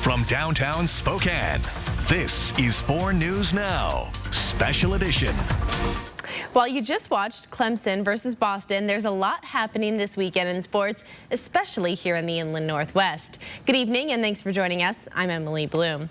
From downtown Spokane, this is 4 News Now, Special Edition. Well, you just watched Clemson versus Boston. There's a lot happening this weekend in sports, especially here in the Inland Northwest. Good evening and thanks for joining us. I'm Emily Bloom.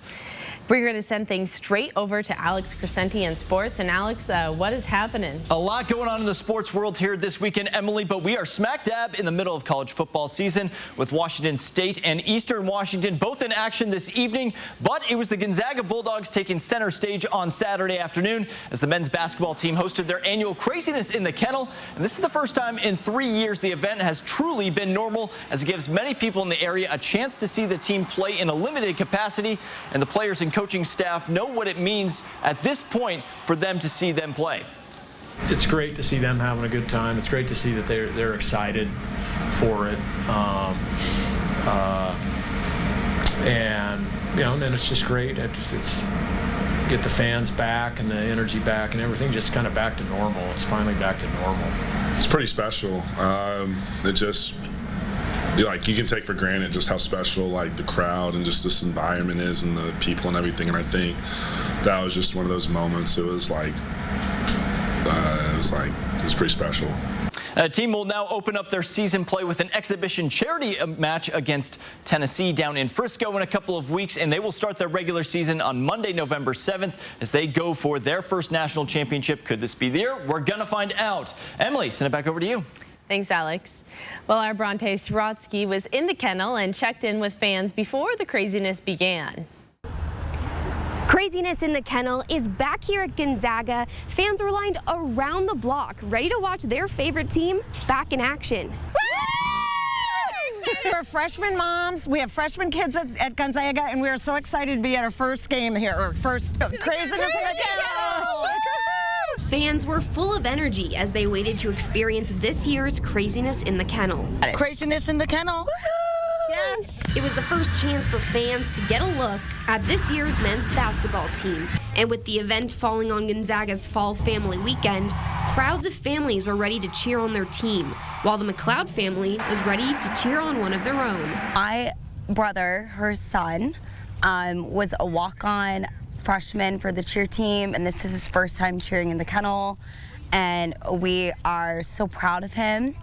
We're going to send things straight over to Alex Crescenti in sports. And Alex, what is happening? A lot going on in the sports world here this weekend, Emily, but we are smack dab in the middle of college football season with Washington State and Eastern Washington both in action this evening. But it was the Gonzaga Bulldogs taking center stage on Saturday afternoon as the men's basketball team hosted their annual Craziness in the Kennel. And this is the first time in 3 years the event has truly been normal, as it gives many people in the area a chance to see the team play in a limited capacity, and the players and coaching staff know what it means at this point for them to see them play. It's great to see them having a good time. It's great to see that they're excited for it, and then it's just great. It's get the fans back and the energy back and everything just kind of back to normal. It's finally back to normal. It's pretty special. It just, you can take for granted just how special the crowd and just this environment is and the people and everything. And I think that was just one of those moments. It was pretty special. The team will now open up their season play with an exhibition charity match against Tennessee down in Frisco in a couple of weeks, and they will start their regular season on Monday, November 7th, as they go for their first national championship. Could this be the year? We're gonna find out. Emily, send it back over to you. Thanks, Alex. Well, our Bronte Sorotsky was in the kennel and checked in with fans before the craziness began. Craziness in the Kennel is back here at Gonzaga. Fans were lined around the block, ready to watch their favorite team back in action. We're freshman moms. We have freshman kids at Gonzaga, and we are so excited to be at our first game here, or first Craziness in the Kennel. Fans were full of energy as they waited to experience this year's Craziness in the Kennel. Craziness in the Kennel. Yes. It was the first chance for fans to get a look at this year's men's basketball team. And with the event falling on Gonzaga's Fall Family Weekend, crowds of families were ready to cheer on their team, while the McLeod family was ready to cheer on one of their own. My brother, her son, was a walk-on freshman for the cheer team, and this is his first time cheering in the kennel, and we are so proud of him.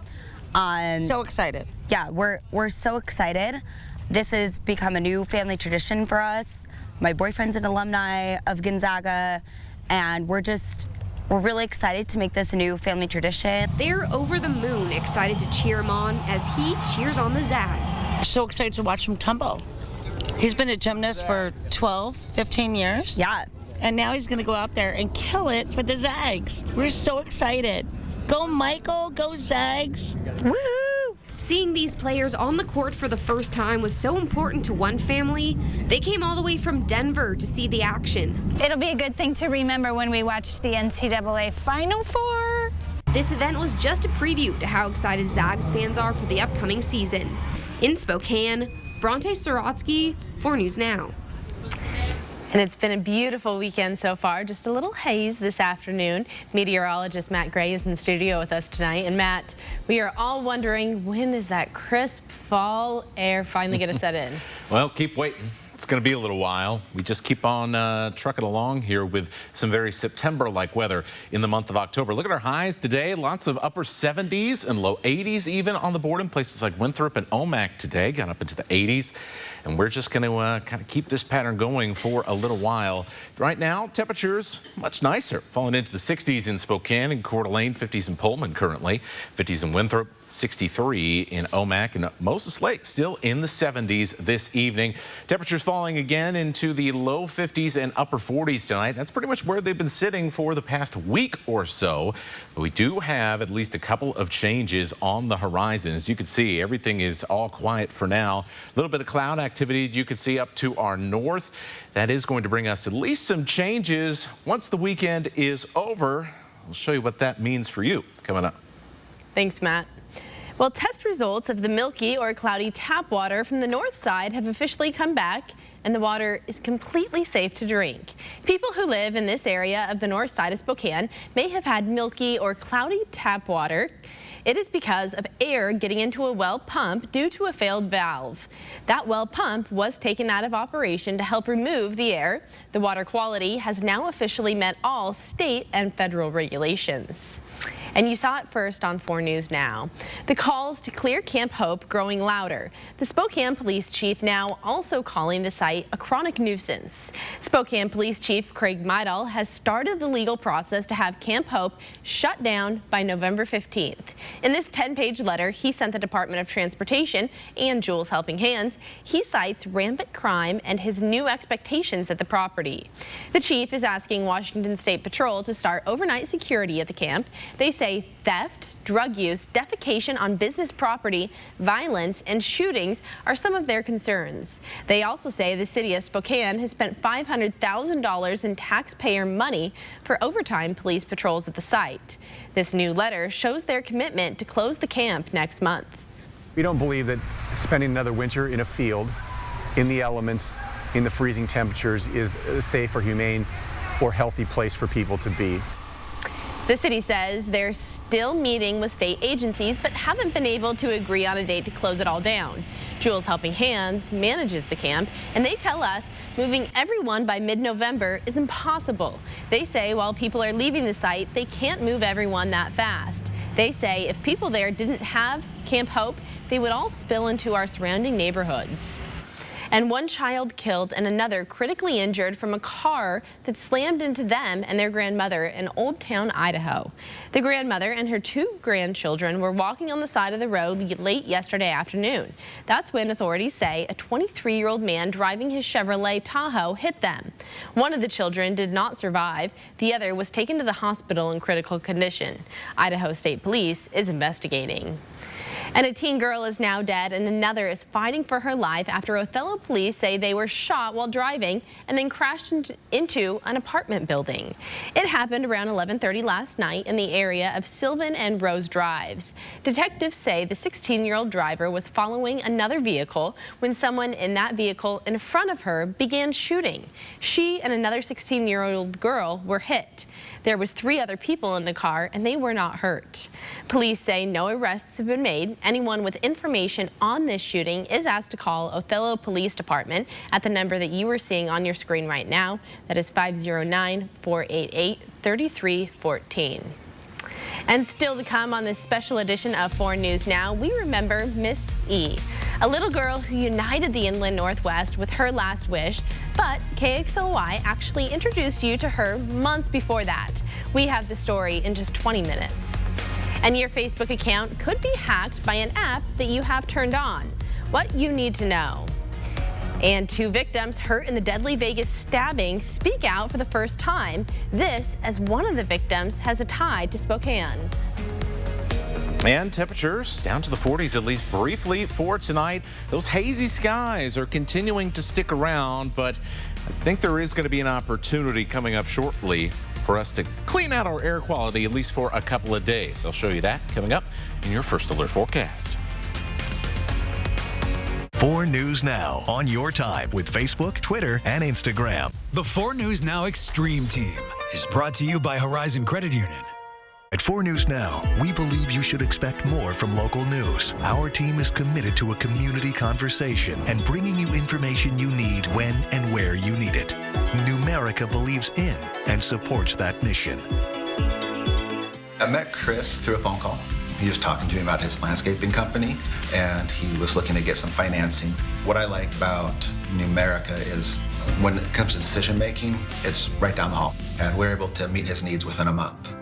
So excited. Yeah, we're so excited. This has become a new family tradition for us. My boyfriend's an alumni of Gonzaga, and we're really excited to make this a new family tradition. They're over the moon excited to cheer him on as he cheers on the Zags. So excited to watch him tumble. He's been a gymnast for 12, 15 years. Yeah. And now he's going to go out there and kill it for the Zags. We're so excited. Go Michael, go Zags. Woohoo! Seeing these players on the court for the first time was so important to one family. They came all the way from Denver to see the action. It'll be a good thing to remember when we watch the NCAA Final Four. This event was just a preview to how excited Zags fans are for the upcoming season. In Spokane, Bronte Sorotsky, 4 News Now. And it's been a beautiful weekend so far. Just a little haze this afternoon. Meteorologist Matt Gray is in the studio with us tonight. And Matt, we are all wondering, when is that crisp fall air finally going to set in? Well, keep waiting. It's going to be a little while. We just keep on trucking along here with some very September-like weather in the month of October. Look at our highs today. Lots of upper 70s and low 80s even on the board in places like Winthrop and Omak today. Got up into the 80s. And we're just going to kind of keep this pattern going for a little while. Right now, temperatures much nicer, falling into the 60s in Spokane and Coeur d'Alene, 50s in Pullman currently, 50s in Winthrop, 63 in Omak, and Moses Lake still in the 70s this evening. Temperatures falling again into the low 50s and upper 40s tonight. That's pretty much where they've been sitting for the past week or so. But we do have at least a couple of changes on the horizon. As you can see, everything is all quiet for now. A little bit of cloud activity you can see up to our north. That is going to bring us at least some changes once the weekend is over. We'll show you what that means for you coming up. Thanks, Matt. Well, test results of the milky or cloudy tap water from the north side have officially come back, and the water is completely safe to drink. People who live in this area of the north side of Spokane may have had milky or cloudy tap water. It is because of air getting into a well pump due to a failed valve. That well pump was taken out of operation to help remove the air. The water quality has now officially met all state and federal regulations. And you saw it first on 4 News Now. The calls to clear Camp Hope growing louder. The Spokane Police Chief now also calling the site a chronic nuisance. Spokane Police Chief Craig Midal has started the legal process to have Camp Hope shut down by November 15th. In this 10-page letter he sent the Department of Transportation and Jules Helping Hands, he cites rampant crime and his new expectations at the property. The chief is asking Washington State Patrol to start overnight security at the camp. They say theft, drug use, defecation on business property, violence, and shootings are some of their concerns. They also say the city of Spokane has spent $500,000 in taxpayer money for overtime police patrols at the site. This new letter shows their commitment to close the camp next month. We don't believe that spending another winter in a field, in the elements, in the freezing temperatures is a safe or humane or healthy place for people to be. The city says they're still meeting with state agencies but haven't been able to agree on a date to close it all down. Jules Helping Hands manages the camp, and they tell us moving everyone by mid-November is impossible. They say while people are leaving the site, they can't move everyone that fast. They say if people there didn't have Camp Hope, they would all spill into our surrounding neighborhoods. And one child killed and another critically injured from a car that slammed into them and their grandmother in Old Town, Idaho. The grandmother and her 2 grandchildren were walking on the side of the road late yesterday afternoon. That's when authorities say a 23-year-old man driving his Chevrolet Tahoe hit them. One of the children did not survive. The other was taken to the hospital in critical condition. Idaho State Police is investigating. And a teen girl is now dead and another is fighting for her life after Othello police say they were shot while driving and then crashed into an apartment building. It happened around 11:30 last night in the area of Sylvan and Rose Drives. Detectives say the 16-year-old driver was following another vehicle when someone in that vehicle in front of her began shooting. She and another 16-year-old girl were hit. There was 3 other people in the car and they were not hurt. Police say no arrests have been made. Anyone with information on this shooting is asked to call Othello Police Department at the number that you are seeing on your screen right now. That is 509-488-3314. And still to come on this special edition of 4 News Now, we remember Miss E, a little girl who united the Inland Northwest with her last wish, but KXLY actually introduced you to her months before that. We have the story in just 20 minutes. And your Facebook account could be hacked by an app that you have turned on. What you need to know. And 2 victims hurt in the deadly Vegas stabbing speak out for the first time. This as one of the victims has a tie to Spokane. And temperatures down to the 40s, at least briefly for tonight. Those hazy skies are continuing to stick around, but I think there is going to be an opportunity coming up shortly for us to clean out our air quality, at least for a couple of days. I'll show you that coming up in your First Alert forecast. 4 News Now on your time with Facebook, Twitter, and Instagram. The 4 News Now Extreme Team is brought to you by Horizon Credit Union. At 4 News Now, we believe you should expect more from local news. Our team is committed to a community conversation and bringing you information you need when and where you need it. Numerica believes in and supports that mission. I met Chris through a phone call. He was talking to me about his landscaping company, and he was looking to get some financing. What I like about Numerica is when it comes to decision making, it's right down the hall, and we're able to meet his needs within a month.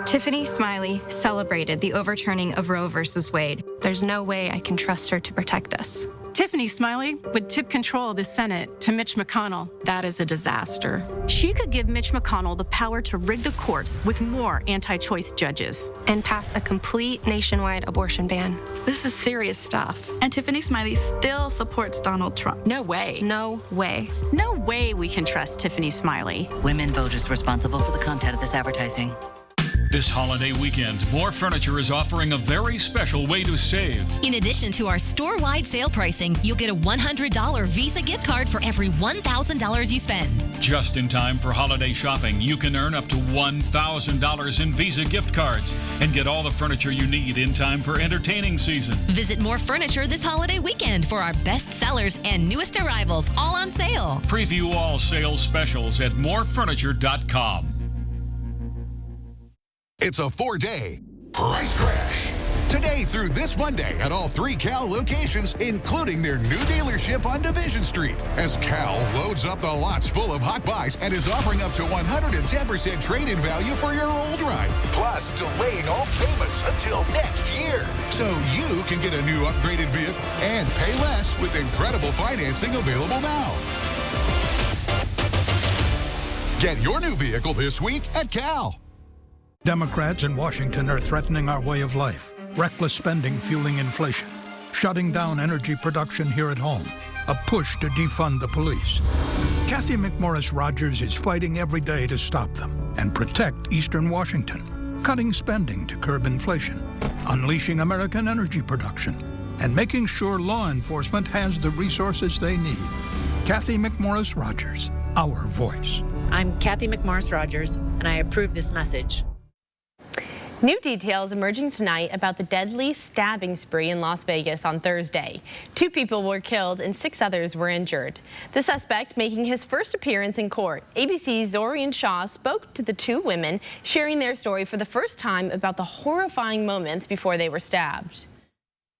Tiffany Smiley celebrated the overturning of Roe versus Wade. There's no way I can trust her to protect us. Tiffany Smiley would tip control of the Senate to Mitch McConnell. That is a disaster. She could give Mitch McConnell the power to rig the courts with more anti-choice judges. And pass a complete nationwide abortion ban. This is serious stuff. And Tiffany Smiley still supports Donald Trump. No way. No way. No way we can trust Tiffany Smiley. Women voters responsible for the content of this advertising. This holiday weekend, More Furniture is offering a very special way to save. In addition to our store-wide sale pricing, you'll get a $100 Visa gift card for every $1,000 you spend. Just in time for holiday shopping, you can earn up to $1,000 in Visa gift cards and get all the furniture you need in time for entertaining season. Visit More Furniture this holiday weekend for our best sellers and newest arrivals, all on sale. Preview all sales specials at morefurniture.com. It's a 4-day price crash. Today through this Monday at all 3 Cal locations, including their new dealership on Division Street, as Cal loads up the lots full of hot buys and is offering up to 110% trade-in value for your old ride, plus delaying all payments until next year. So you can get a new upgraded vehicle and pay less with incredible financing available now. Get your new vehicle this week at Cal. Democrats in Washington are threatening our way of life. Reckless spending fueling inflation. Shutting down energy production here at home. A push to defund the police. Kathy McMorris Rodgers is fighting every day to stop them and protect Eastern Washington. Cutting spending to curb inflation. Unleashing American energy production. And making sure law enforcement has the resources they need. Kathy McMorris Rodgers, our voice. I'm Kathy McMorris Rodgers, and I approve this message. New details emerging tonight about the deadly stabbing spree in Las Vegas on Thursday. 2 people were killed and 6 others were injured. The suspect making his first appearance in court. ABC's Zorian Shaw spoke to the 2 women, sharing their story for the first time about the horrifying moments before they were stabbed.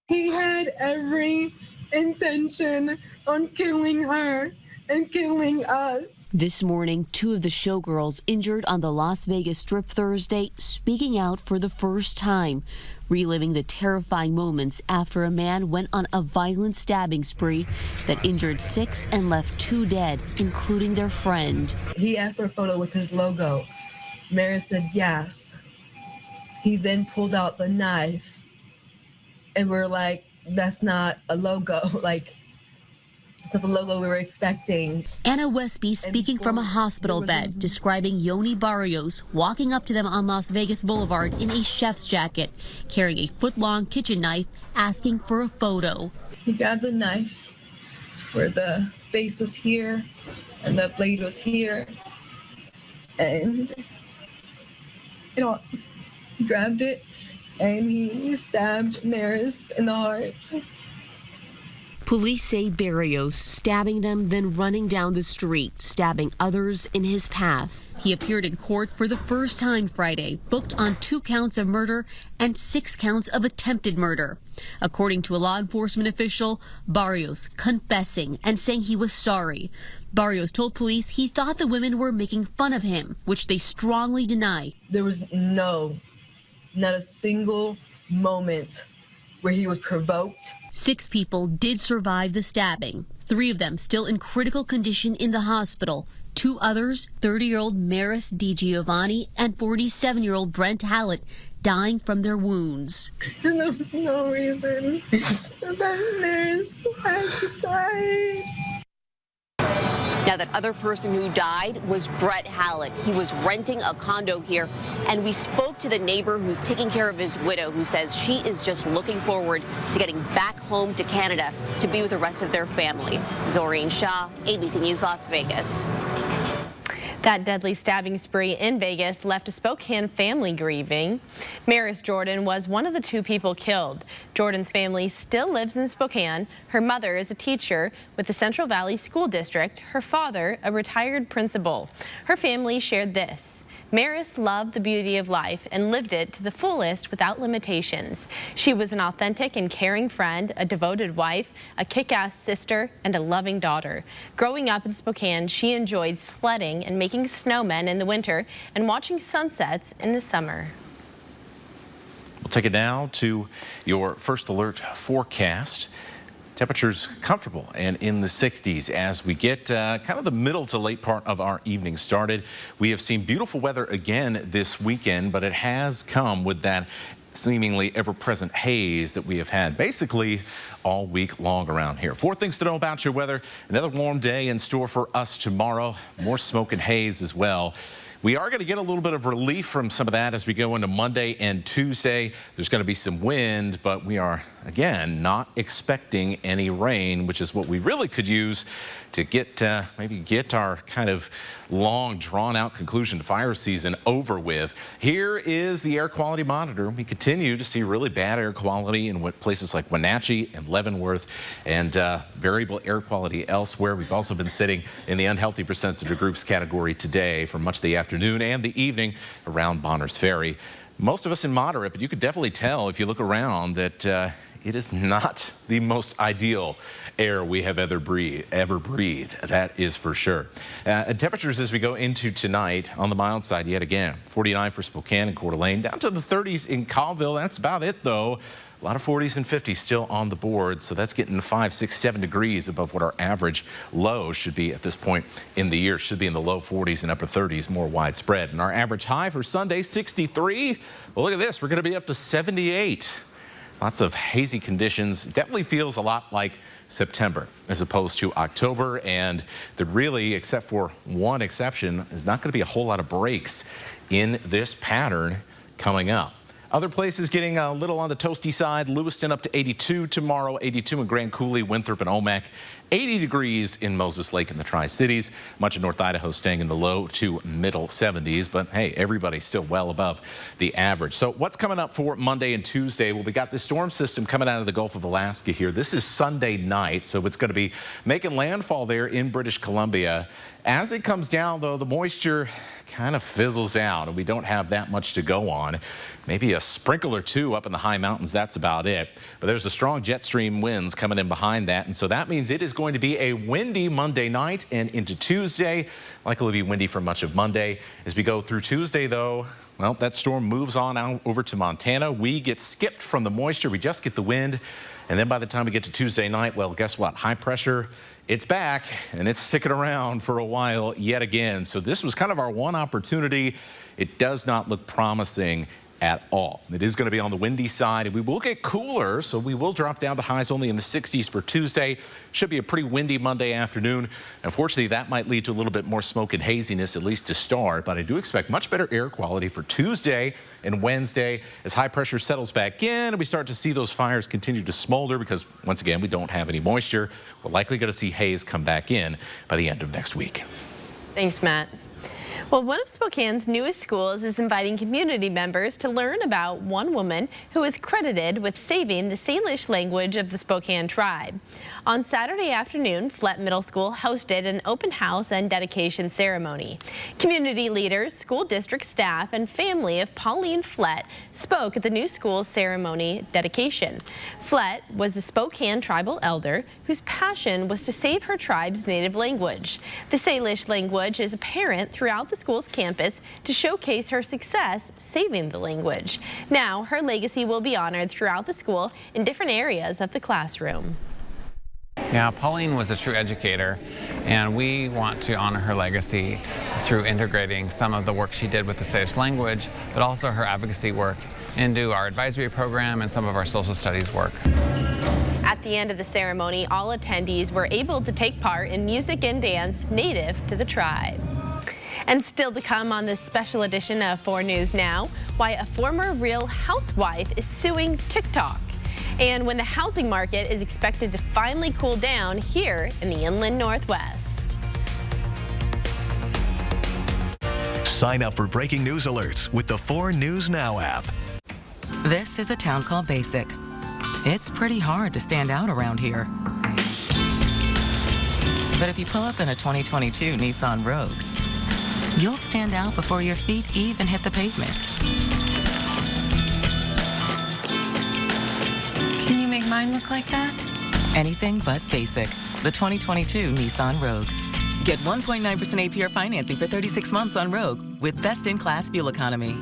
He had every intention on killing her and killing us. This morning, 2 of the showgirls injured on the Las Vegas Strip Thursday speaking out for the first time, reliving the terrifying moments after a man went on a violent stabbing spree that injured 6 and left 2 dead, including their friend. He asked for a photo with his logo. Maris said yes. He then pulled out the knife, and we're like, that's not a logo. Like, it's not the logo we were expecting. Anna Westby speaking from a hospital bed, describing Yoni Barrios walking up to them on Las Vegas Boulevard in a chef's jacket, carrying a foot-long kitchen knife, asking for a photo. He grabbed the knife where the face was here and the blade was here, and he grabbed it and he stabbed Maris in the heart. Police say Barrios stabbing them, then running down the street, stabbing others in his path. He appeared in court for the first time Friday, booked on 2 counts of murder and 6 counts of attempted murder. According to a law enforcement official, Barrios confessing and saying he was sorry. Barrios told police he thought the women were making fun of him, which they strongly deny. There was not a single moment where he was provoked. 6 people did survive the stabbing, 3 of them still in critical condition in the hospital. 2 others, 30-year-old Maris DiGiovanni and 47-year-old Brent Hallett, dying from their wounds. And there was no reason that Maris had to die. Now, that other person who died was Brett Hallett. He was renting a condo here, and we spoke to the neighbor who's taking care of his widow, who says she is just looking forward to getting back home to Canada to be with the rest of their family. Zorian Shaw, ABC News, Las Vegas. That deadly stabbing spree in Vegas left a Spokane family grieving. Maris Jordan was one of the 2 people killed. Jordan's family still lives in Spokane. Her mother is a teacher with the Central Valley School District. Her father, a retired principal. Her family shared this. Maris loved the beauty of life and lived it to the fullest without limitations. She was an authentic and caring friend, a devoted wife, a kick-ass sister, and a loving daughter. Growing up in Spokane, she enjoyed sledding and making snowmen in the winter and watching sunsets in the summer. We'll take it now to your first alert forecast. Temperatures comfortable and in the 60s as we get kind of the middle to late part of our evening started. We have seen beautiful weather again this weekend, but it has come with that seemingly ever-present haze that we have had basically all week long around here. 4 things to know about your weather. Another warm day in store for us tomorrow. More smoke and haze as well. We are going to get a little bit of relief from some of that as we go into Monday and Tuesday. There's going to be some wind, but we are, again, not expecting any rain, which is what we really could use to get maybe get our kind of long, drawn-out conclusion to fire season over with. Here is the air quality monitor. We continue to see really bad air quality in places like Wenatchee and Leavenworth, and variable air quality elsewhere. We've also been sitting in the unhealthy for sensitive groups category today for much of the afternoon and the evening around Bonners Ferry. Most of us in moderate, but you could definitely tell if you look around that it is not the most ideal air we have ever breathed. That is for sure. Temperatures as we go into tonight on the mild side yet again. 49 for Spokane and Coeur d'Alene, down to the 30s in Colville. That's about it though. A lot of 40s and 50s still on the board, so that's getting 5, 6, 7 degrees above what our average low should be at this point in the year. Should be in the low 40s and upper 30s, more widespread. And our average high for Sunday, 63. Well, look at this. We're going to be up to 78. Lots of hazy conditions. Definitely feels a lot like September as opposed to October, and there really, except for one exception, is not going to be a whole lot of breaks in this pattern coming up. Other places getting a little on the toasty side. Lewiston up to 82 tomorrow, 82 in Grand Coulee, Winthrop, and Omak. 80 degrees in Moses Lake in the Tri-Cities. Much of North Idaho staying in the low to middle 70s. But hey, everybody's still well above the average. So what's coming up for Monday and Tuesday? Well, we got this storm system coming out of the Gulf of Alaska here. This is Sunday night, so it's going to be making landfall there in British Columbia. As it comes down, though, the moisture kind of fizzles out, and we don't have that much to go on. Maybe a sprinkle or two up in the high mountains, that's about it. But there's a strong jet stream winds coming in behind that, and so that means it is going to be a windy Monday night and into Tuesday. Likely to be windy for much of Monday. As we go through Tuesday, though, well, that storm moves on out over to Montana. We get skipped from the moisture. We just get the wind. And then by the time we get to Tuesday night, well, guess what? High pressure, it's back, and it's sticking around for a while yet again. So this was kind of our one opportunity. It does not look promising at all. It is going to be on the windy side, and we will get cooler, so we will drop down to highs only in the 60s for Tuesday. Should be a pretty windy Monday afternoon. Unfortunately, that might lead to a little bit more smoke and haziness, at least to start, but I do expect much better air quality for Tuesday and Wednesday as high pressure settles back in and we start to see those fires continue to smolder because, once again, we don't have any moisture. We're likely going to see haze come back in by the end of next week. Thanks, Matt. Well, one of Spokane's newest schools is inviting community members to learn about one woman who is credited with saving the Salish language of the Spokane tribe. On Saturday afternoon, Flett Middle School hosted an open house and dedication ceremony. Community leaders, school district staff, and family of Pauline Flett spoke at the new school's ceremony dedication. Flett was a Spokane tribal elder whose passion was to save her tribe's native language. The Salish language is apparent throughout the school's campus to showcase her success saving the language. Now, her legacy will be honored throughout the school in different areas of the classroom. Yeah, Pauline was a true educator, and we want to honor her legacy through integrating some of the work she did with the Salish language, but also her advocacy work into our advisory program and some of our social studies work. At the end of the ceremony, all attendees were able to take part in music and dance native to the tribe. And still to come on this special edition of 4 News Now, why a former Real Housewife is suing TikTok. And when the housing market is expected to finally cool down here in the Inland Northwest. Sign up for breaking news alerts with the 4 News Now app. This is a town called Basic. It's pretty hard to stand out around here. But if you pull up in a 2022 Nissan Rogue, you'll stand out before your feet even hit the pavement. Can you make mine look like that? Anything but basic. The 2022 Nissan Rogue. Get 1.9% APR financing for 36 months on Rogue with best-in-class fuel economy.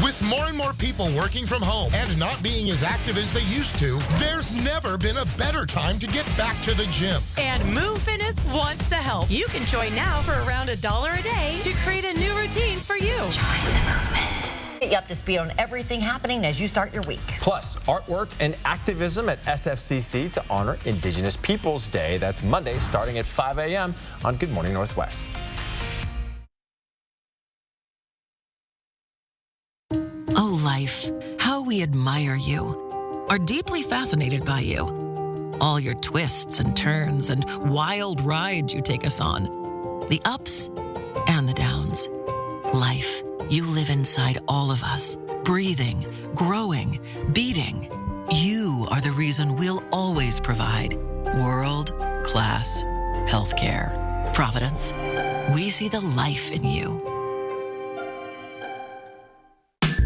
With more and more people working from home and not being as active as they used to, there's never been a better time to get back to the gym. And Move Fitness wants to help. You can join now for around $1 a day to create a new routine for you. Join the movement. Get you up to speed on everything happening as you start your week. Plus, artwork and activism at SFCC to honor Indigenous Peoples Day. That's Monday starting at 5 a.m. on Good Morning Northwest. life, how we admire you, are deeply fascinated by you. All your twists and turns and wild rides you take us on. The ups and the downs. Life, you live inside all of us, breathing, growing, beating. You are the reason we'll always provide world-class healthcare. Providence, we see the life in you.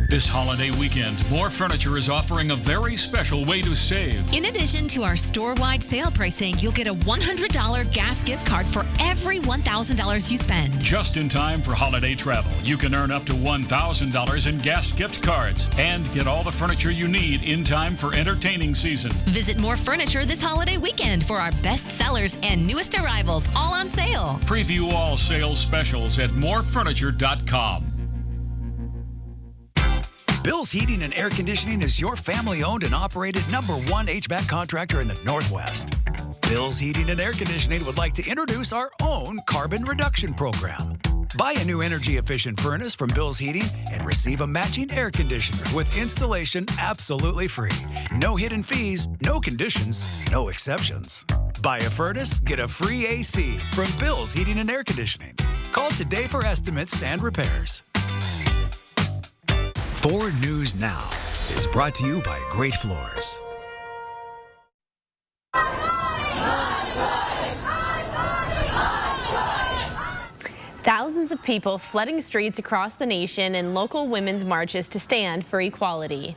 This holiday weekend, More Furniture is offering a very special way to save. In addition to our store-wide sale pricing, you'll get a $100 gas gift card for every $1,000 you spend. Just in time for holiday travel, you can earn up to $1,000 in gas gift cards and get all the furniture you need in time for entertaining season. Visit More Furniture this holiday weekend for our best sellers and newest arrivals, all on sale. Preview all sales specials at morefurniture.com. Bill's Heating and Air Conditioning is your family-owned and operated #1 HVAC contractor in the Northwest. Bill's Heating and Air Conditioning would like to introduce our own carbon reduction program. Buy a new energy-efficient furnace from Bill's Heating and receive a matching air conditioner with installation absolutely free. No hidden fees, no conditions, no exceptions. Buy a furnace, get a free AC from Bill's Heating and Air Conditioning. Call today for estimates and repairs. 4 News Now is brought to you by Great Floors. Thousands of people flooding streets across the nation in local women's marches to stand for equality.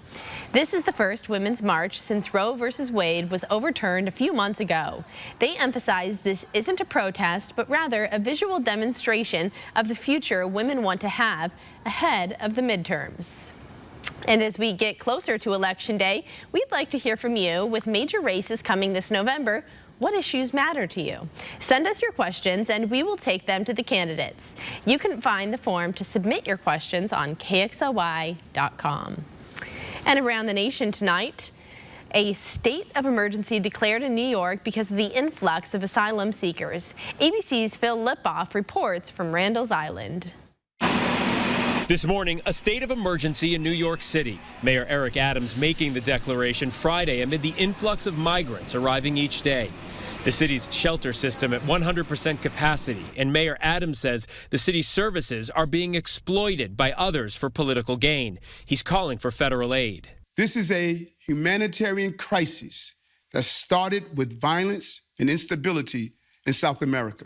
This is the first women's march since Roe v. Wade was overturned a few months ago. They emphasize this isn't a protest, but rather a visual demonstration of the future women want to have ahead of the midterms. And as we get closer to Election Day, we'd like to hear from you. With major races coming this November, what issues matter to you? Send us your questions and we will take them to the candidates. You can find the form to submit your questions on KXLY.com. And around the nation tonight, a state of emergency declared in New York because of the influx of asylum seekers. ABC's Phil Lipoff reports from Randall's Island. This morning, a state of emergency in New York City. Mayor Eric Adams making the declaration Friday amid the influx of migrants arriving each day. The city's shelter system at 100% capacity, and Mayor Adams says the city's services are being exploited by others for political gain. He's calling for federal aid. This is a humanitarian crisis that started with violence and instability in South America.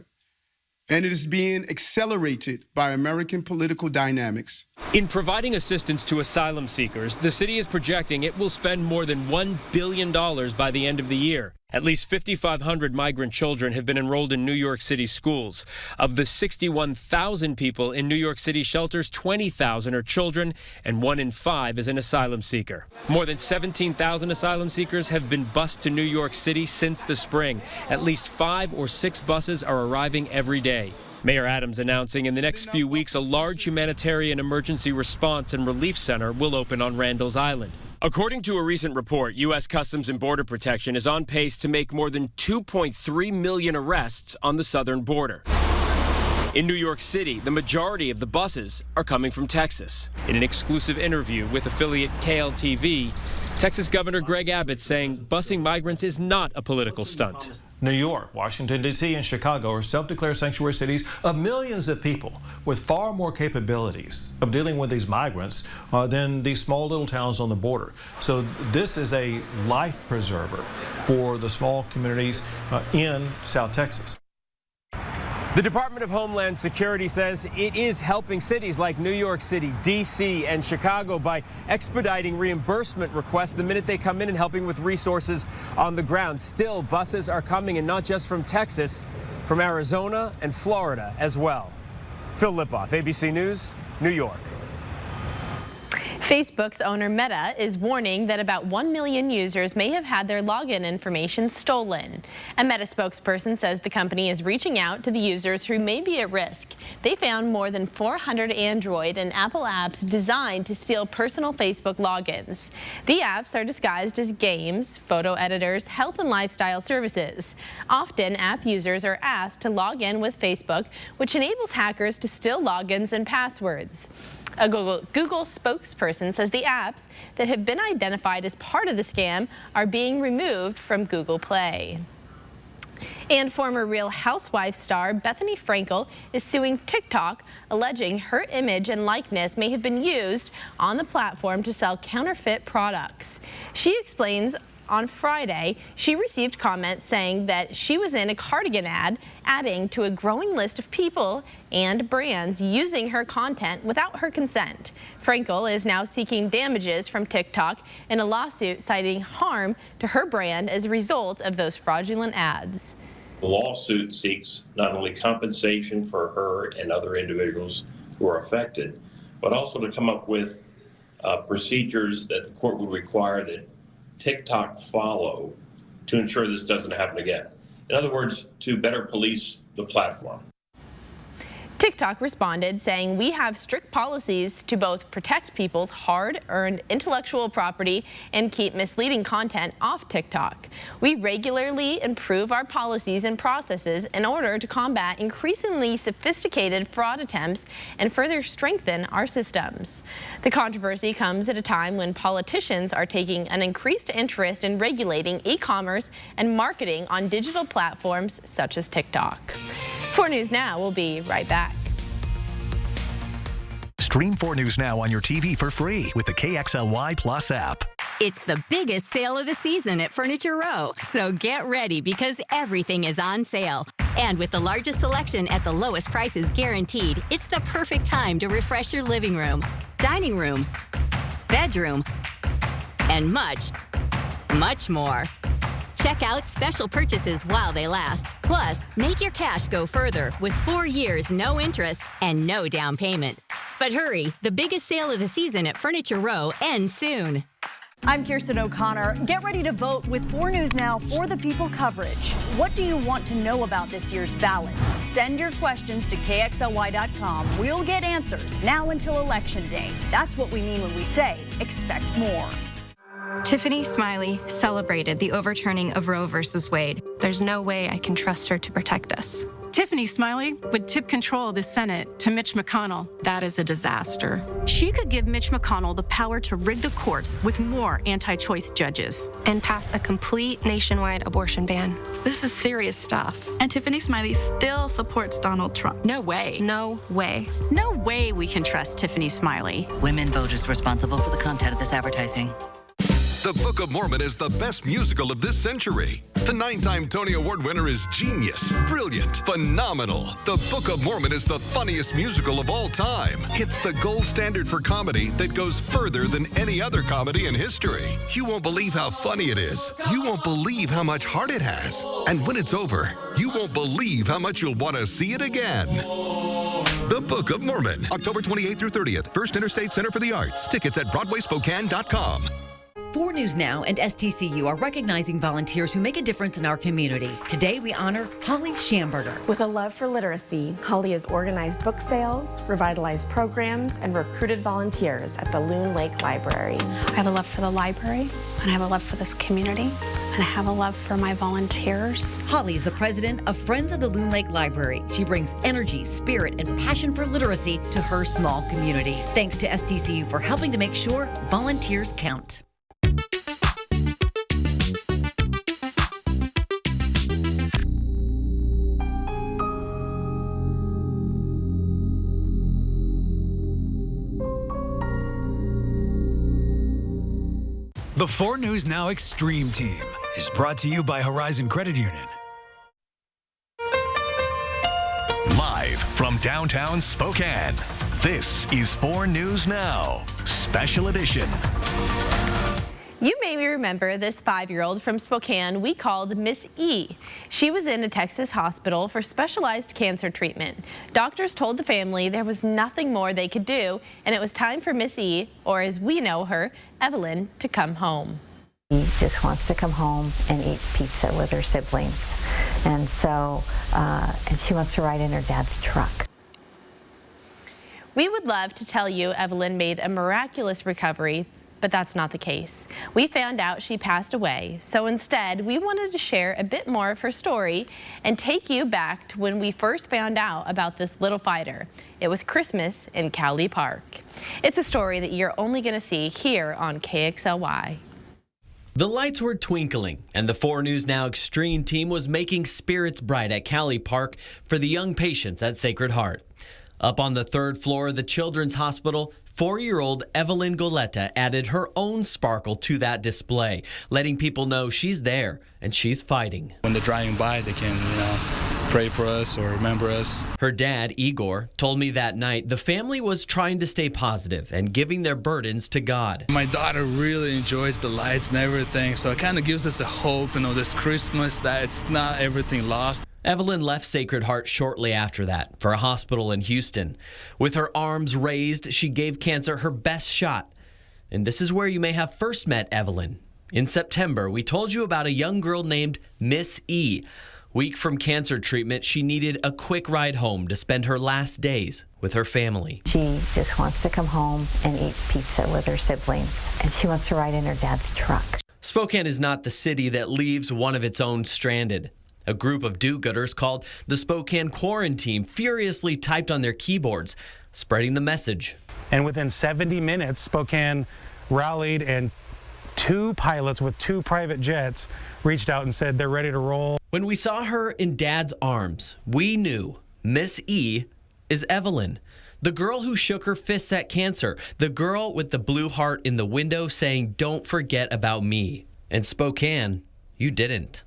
And it is being accelerated by American political dynamics. In providing assistance to asylum seekers, the city is projecting it will spend more than $1 billion by the end of the year. At least 5,500 migrant children have been enrolled in New York City schools. Of the 61,000 people in New York City shelters, 20,000 are children, and 1 in 5 is an asylum seeker. More than 17,000 asylum seekers have been bused to New York City since the spring. At least 5 or 6 buses are arriving every day. Mayor Adams announcing in the next few weeks a large humanitarian emergency response and relief center will open on Randall's Island. According to a recent report, U.S. Customs and Border Protection is on pace to make more than 2.3 million arrests on the southern border. In New York City, the majority of the buses are coming from Texas. In an exclusive interview with affiliate KLTV, Texas Governor Greg Abbott saying busing migrants is not a political stunt. New York, Washington, D.C., and Chicago are self-declared sanctuary cities of millions of people with far more capabilities of dealing with these migrants than these small little towns on the border. So this is a life preserver for the small communities in South Texas. The Department of Homeland Security says it is helping cities like New York City, D.C., and Chicago by expediting reimbursement requests the minute they come in and helping with resources on the ground. Still, buses are coming, and not just from Texas, from Arizona and Florida as well. Phil Lipoff, ABC News, New York. Facebook's owner Meta is warning that about 1 million users may have had their login information stolen. A Meta spokesperson says the company is reaching out to the users who may be at risk. They found more than 400 Android and Apple apps designed to steal personal Facebook logins. The apps are disguised as games, photo editors, health and lifestyle services. Often, app users are asked to log in with Facebook, which enables hackers to steal logins and passwords. A Google spokesperson spokesperson says the apps that have been identified as part of the scam are being removed from Google Play. And former Real Housewives star Bethany Frankel is suing TikTok, alleging her image and likeness may have been used on the platform to sell counterfeit products. She explains on Friday she received comments saying that she was in a cardigan ad, adding to a growing list of people and brands using her content without her consent. Frankel is now seeking damages from TikTok in a lawsuit citing harm to her brand as a result of those fraudulent ads. The lawsuit seeks not only compensation for her and other individuals who are affected, but also to come up with procedures that the court would require that TikTok follow to ensure this doesn't happen again. In other words, to better police the platform. TikTok responded saying, "We have strict policies to both protect people's hard-earned intellectual property and keep misleading content off TikTok. We regularly improve our policies and processes in order to combat increasingly sophisticated fraud attempts and further strengthen our systems." The controversy comes at a time when politicians are taking an increased interest in regulating e-commerce and marketing on digital platforms such as TikTok. 4 News Now will be right back. Stream 4 News Now on your TV for free with the KXLY Plus app. It's the biggest sale of the season at Furniture Row, so get ready because everything is on sale. And with the largest selection at the lowest prices guaranteed, it's the perfect time to refresh your living room, dining room, bedroom, and much, much more. Check out special purchases while they last. Plus, make your cash go further with 4 years, no interest, and no down payment. But hurry, the biggest sale of the season at Furniture Row ends soon. I'm Kirsten O'Connor. Get ready to vote with 4 News Now for the People coverage. What do you want to know about this year's ballot? Send your questions to KXLY.com. We'll get answers now until Election Day. That's what we mean when we say expect more. Tiffany Smiley celebrated the overturning of Roe versus Wade. There's no way I can trust her to protect us. Tiffany Smiley would tip control of the Senate to Mitch McConnell. That is a disaster. She could give Mitch McConnell the power to rig the courts with more anti-choice judges. And pass a complete nationwide abortion ban. This is serious stuff. And Tiffany Smiley still supports Donald Trump. No way. No way. No way we can trust Tiffany Smiley. Women voters responsible for the content of this advertising. The Book of Mormon is the best musical of this century. The 9-time Tony Award winner is genius, brilliant, phenomenal. The Book of Mormon is the funniest musical of all time. It's the gold standard for comedy that goes further than any other comedy in history. You won't believe how funny it is. You won't believe how much heart it has. And when it's over, you won't believe how much you'll want to see it again. The Book of Mormon, October 28th through 30th, First Interstate Center for the Arts. Tickets at BroadwaySpokane.com. 4 News Now and STCU are recognizing volunteers who make a difference in our community. Today we honor Holly Schamberger. With a love for literacy, Holly has organized book sales, revitalized programs, and recruited volunteers at the Loon Lake Library. I have a love for the library, and I have a love for this community, and I have a love for my volunteers. Holly is the president of Friends of the Loon Lake Library. She brings energy, spirit, and passion for literacy to her small community. Thanks to STCU for helping to make sure volunteers count. The 4 News Now Extreme Team is brought to you by Horizon Credit Union. Live from downtown Spokane, this is 4 News Now, Special Edition. You may remember this 5-year-old from Spokane we called Miss E. She was in a Texas hospital for specialized cancer treatment. Doctors told the family there was nothing more they could do, and it was time for Miss E, or as we know her, Evelyn, to come home. She just wants to come home and eat pizza with her siblings. And so, and she wants to ride in her dad's truck. We would love to tell you Evelyn made a miraculous recovery but that's not the case. We found out she passed away, so instead we wanted to share a bit more of her story and take you back to when we first found out about this little fighter. It was Christmas in Cowley Park. It's a story that you're only going to see here on KXLY. The lights were twinkling, and the 4 News Now Extreme team was making spirits bright at Cowley Park for the young patients at Sacred Heart. Up on the 3rd floor of the Children's Hospital, 4-year-old Evelyn Goleta added her own sparkle to that display, letting people know she's there and she's fighting. When they're driving by, they can, pray for us or remember us. Her dad, Igor, told me that night the family was trying to stay positive and giving their burdens to God. My daughter really enjoys the lights and everything, so it kind of gives us a hope, this Christmas, that it's not everything lost. Evelyn left Sacred Heart shortly after that for a hospital in Houston. With her arms raised, she gave cancer her best shot. And this is where you may have first met Evelyn. In September, we told you about a young girl named Miss E. Weak from cancer treatment, she needed a quick ride home to spend her last days with her family. She just wants to come home and eat pizza with her siblings, and she wants to ride in her dad's truck. Spokane is not the city that leaves one of its own stranded. A group of do-gooders called the Spokane Quarantine furiously typed on their keyboards, spreading the message. And within 70 minutes, Spokane rallied, and 2 pilots with 2 private jets reached out and said they're ready to roll. When we saw her in Dad's arms, we knew Miss E is Evelyn, the girl who shook her fists at cancer, the girl with the blue heart in the window saying, "Don't forget about me." And Spokane, you didn't.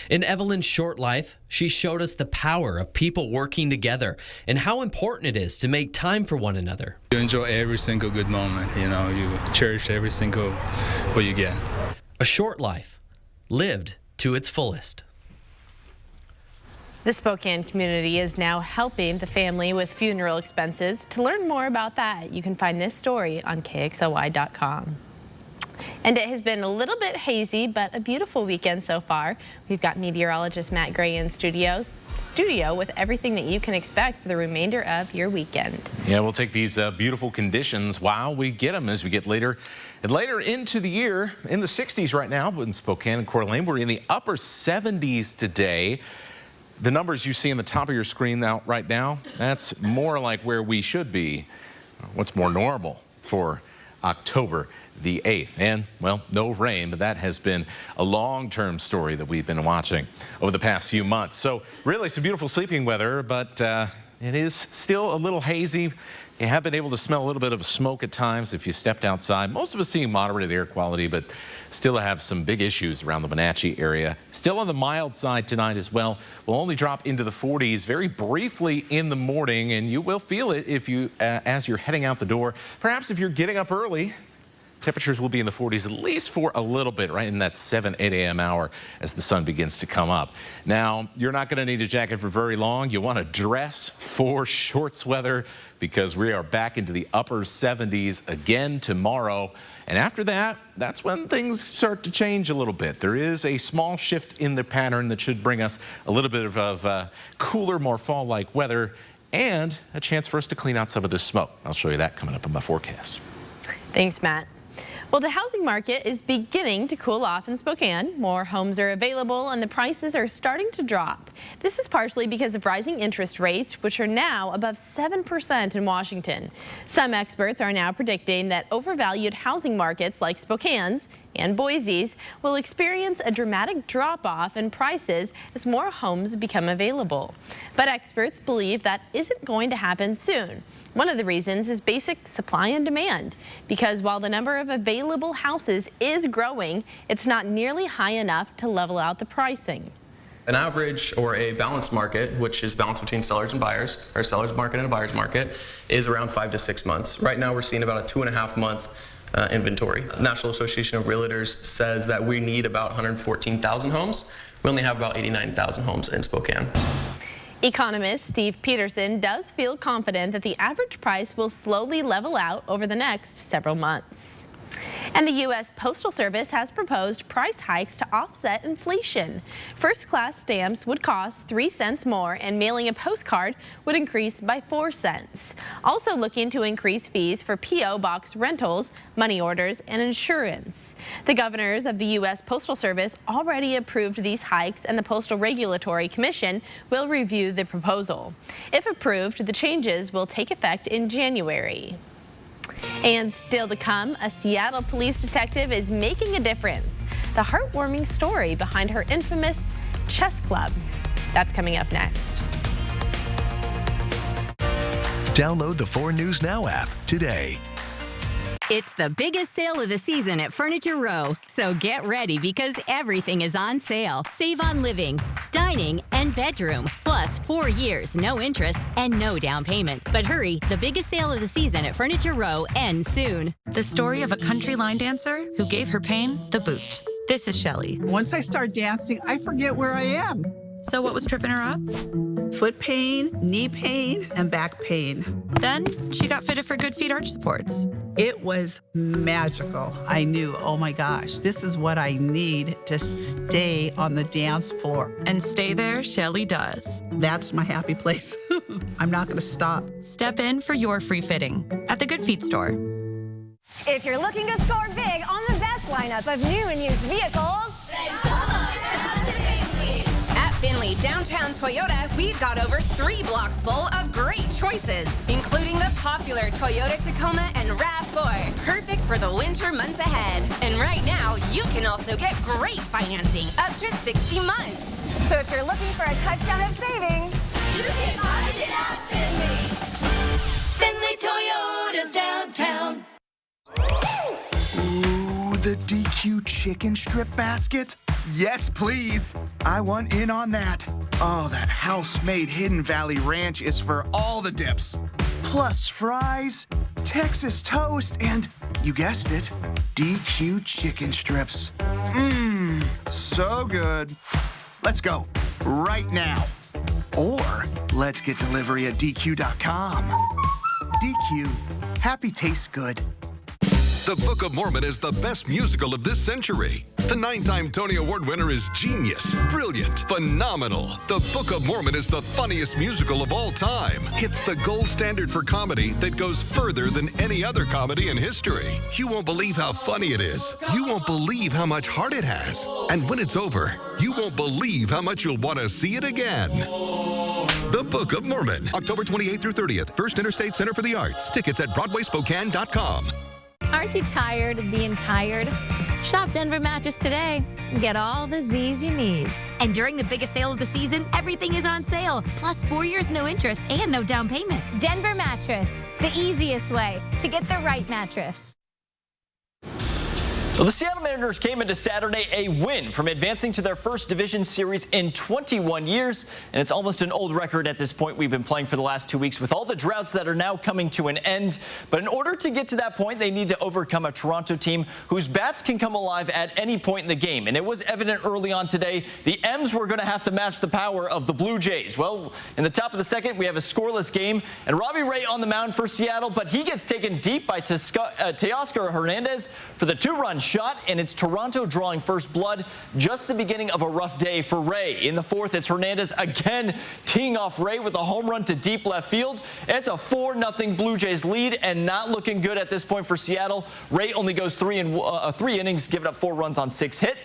In Evelyn's short life, she showed us the power of people working together and how important it is to make time for one another. You enjoy every single good moment, you cherish every single what you get. A short life, lived to its fullest. The Spokane community is now helping the family with funeral expenses. To learn more about that, you can find this story on KXLY.com. And it has been a little bit hazy, but a beautiful weekend so far. We've got meteorologist Matt Gray in studio with everything that you can expect for the remainder of your weekend. Yeah, we'll take these beautiful conditions while we get them as we get later and later into the year. In the 60s right now, but in Spokane and Coeur d'Alene, we're in the upper 70s today. The numbers you see on the top of your screen right now, that's more like where we should be. What's more normal for October the 8th. And, well, no rain, but that has been a long-term story that we've been watching over the past few months. So really some beautiful sleeping weather, but it is still a little hazy. You have been able to smell a little bit of smoke at times if you stepped outside. Most of us seeing moderate air quality, but still have some big issues around the Wenatchee area. Still on the mild side tonight as well. We'll only drop into the 40s very briefly in the morning, and you will feel it if you as you're heading out the door. Perhaps if you're getting up early, temperatures will be in the 40s at least for a little bit, right in that 7, 8 a.m. hour as the sun begins to come up. Now, you're not going to need a jacket for very long. You want to dress for shorts weather because we are back into the upper 70s again tomorrow. And after that, that's when things start to change a little bit. There is a small shift in the pattern that should bring us a little bit of cooler, more fall-like weather and a chance for us to clean out some of this smoke. I'll show you that coming up in my forecast. Thanks, Matt. Well, the housing market is beginning to cool off in Spokane. More homes are available and the prices are starting to drop. This is partially because of rising interest rates, which are now above 7% in Washington. Some experts are now predicting that overvalued housing markets like Spokane's and Boise's will experience a dramatic drop-off in prices as more homes become available. But experts believe that isn't going to happen soon. One of the reasons is basic supply and demand, because while the number of available houses is growing, it's not nearly high enough to level out the pricing. An average or a balanced market, which is balanced between sellers and buyers, or a seller's market and a buyer's market, is around 5 to 6 months. Right now we're seeing about a 2.5 month inventory. National Association of Realtors says that we need about 114,000 homes. We only have about 89,000 homes in Spokane. Economist Steve Peterson does feel confident that the average price will slowly level out over the next several months. And the U.S. Postal Service has proposed price hikes to offset inflation. First-class stamps would cost 3 cents more, and mailing a postcard would increase by 4 cents. Also looking to increase fees for P.O. box rentals, money orders, and insurance. The governors of the U.S. Postal Service already approved these hikes, and the Postal Regulatory Commission will review the proposal. If approved, the changes will take effect in January. And still to come, a Seattle police detective is making a difference. The heartwarming story behind her infamous chess club. That's coming up next. Download the 4 News Now app today. It's the biggest sale of the season at Furniture Row. So get ready because everything is on sale. Save on living, dining, and bedroom. Plus 4 years, no interest, and no down payment. But hurry, the biggest sale of the season at Furniture Row ends soon. The story of a country line dancer who gave her pain the boot. This is Shelley. Once I start dancing, I forget where I am. So what was tripping her up? Foot pain, knee pain, and back pain. Then she got fitted for Good Feet arch supports. It was magical. I knew, oh my gosh, this is what I need to stay on the dance floor. And stay there, Shelley does. That's my happy place. I'm not going to stop. Step in for your free fitting at the Good Feet store. If you're looking to score big on the best lineup of new and used vehicles, then come on down to Finley. At Finley Downtown Toyota, we've got over 3 blocks full of great choices, including the popular Toyota Tacoma and RAV4, perfect for the winter months ahead. And right now, you can also get great financing up to 60 months. So if you're looking for a touchdown of savings, you can find it at Finley. Finley Toyota's downtown. Ooh, the DQ chicken strip basket? Yes, please. I want in on that. Oh, that house-made Hidden Valley Ranch is for all the dips. Plus fries, Texas toast, and, you guessed it, DQ chicken strips. Mmm, so good. Let's go, right now. Or let's get delivery at DQ.com. DQ, happy tastes good. The Book of Mormon is the best musical of this century. The 9-time Tony Award winner is genius, brilliant, phenomenal. The Book of Mormon is the funniest musical of all time. It's the gold standard for comedy that goes further than any other comedy in history. You won't believe how funny it is. You won't believe how much heart it has. And when it's over, you won't believe how much you'll want to see it again. The Book of Mormon, October 28th through 30th, First Interstate Center for the Arts. Tickets at BroadwaySpokane.com. Aren't you tired of being tired? Shop Denver Mattress today and get all the Z's you need. And during the biggest sale of the season, everything is on sale. Plus 4 years, no interest, and no down payment. Denver Mattress, the easiest way to get the right mattress. Well, the Seattle Mariners came into Saturday a win from advancing to their first division series in 21 years, and it's almost an old record at this point. We've been playing for the last 2 weeks with all the droughts that are now coming to an end. But in order to get to that point, they need to overcome a Toronto team whose bats can come alive at any point in the game. And it was evident early on today, the M's were going to have to match the power of the Blue Jays. Well, in the top of the second, we have a scoreless game, and Robbie Ray on the mound for Seattle, but he gets taken deep by Teoscar Hernandez for the 2-run shot, and it's Toronto drawing first blood. Just the beginning of a rough day for Ray. In the fourth, it's Hernandez again teeing off Ray with a home run to deep left field. It's a 4-0 Blue Jays lead, and not looking good at this point for Seattle. Ray only goes 3 innings, giving up 4 runs on 6 hits.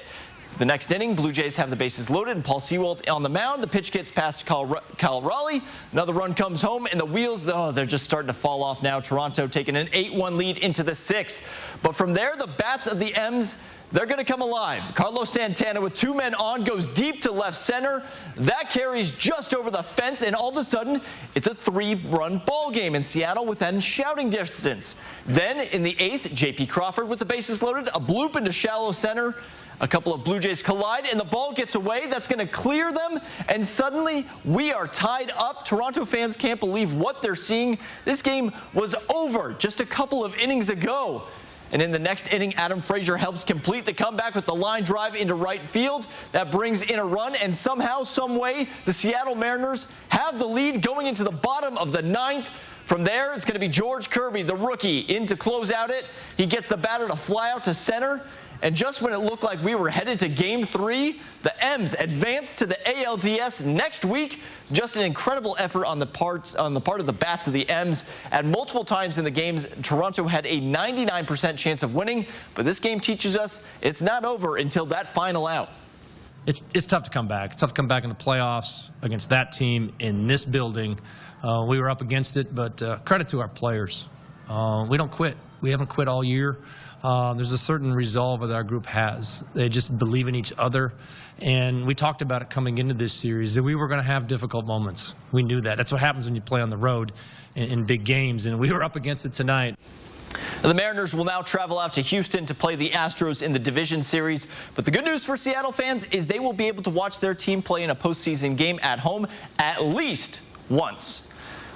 The next inning, Blue Jays have the bases loaded, and Paul Sewald on the mound. The pitch gets past Kyle Raleigh. Another run comes home, and the wheels, they're just starting to fall off now. Toronto taking an 8-1 lead into the 6th. But from there, the bats of the M's, they're going to come alive. Carlos Santana with 2 men on goes deep to left center. That carries just over the fence, and all of a sudden, it's a 3-run ball game in Seattle within shouting distance. Then in the 8th, J.P. Crawford with the bases loaded, a bloop into shallow center. A couple of Blue Jays collide, and the ball gets away. That's going to clear them, and suddenly we are tied up. Toronto fans can't believe what they're seeing. This game was over just a couple of innings ago. And in the next inning, Adam Frazier helps complete the comeback with the line drive into right field. That brings in a run, and somehow, some way, the Seattle Mariners have the lead going into the bottom of the 9th. From there, it's going to be George Kirby, the rookie, in to close out it. He gets the batter to fly out to center. And just when it looked like we were headed to Game 3, the M's advance to the ALDS next week. Just an incredible effort on the part of the bats of the M's. At multiple times in the games, Toronto had a 99% chance of winning. But this game teaches us it's not over until that final out. It's tough to come back. It's tough to come back in the playoffs against that team in this building. We were up against it, but credit to our players. We don't quit. We haven't quit all year. There's a certain resolve that our group has. They just believe in each other. And we talked about it coming into this series, that we were going to have difficult moments. We knew that. That's what happens when you play on the road in big games. And we were up against it tonight. The Mariners will now travel out to Houston to play the Astros in the division series. But the good news for Seattle fans is they will be able to watch their team play in a postseason game at home at least once.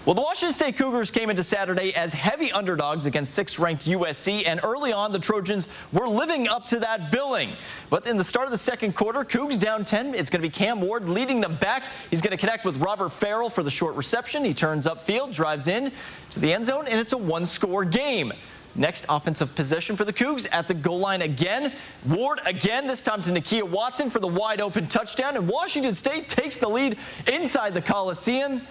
Well, the Washington State Cougars came into Saturday as heavy underdogs against 6th-ranked USC, and early on, the Trojans were living up to that billing. But in the start of the second quarter, Cougs down 10. It's going to be Cam Ward leading them back. He's going to connect with Robert Farrell for the short reception. He turns upfield, drives in to the end zone, and it's a one-score game. Next offensive possession for the Cougs at the goal line again. Ward again, this time to Nakia Watson for the wide-open touchdown, and Washington State takes the lead inside the Coliseum.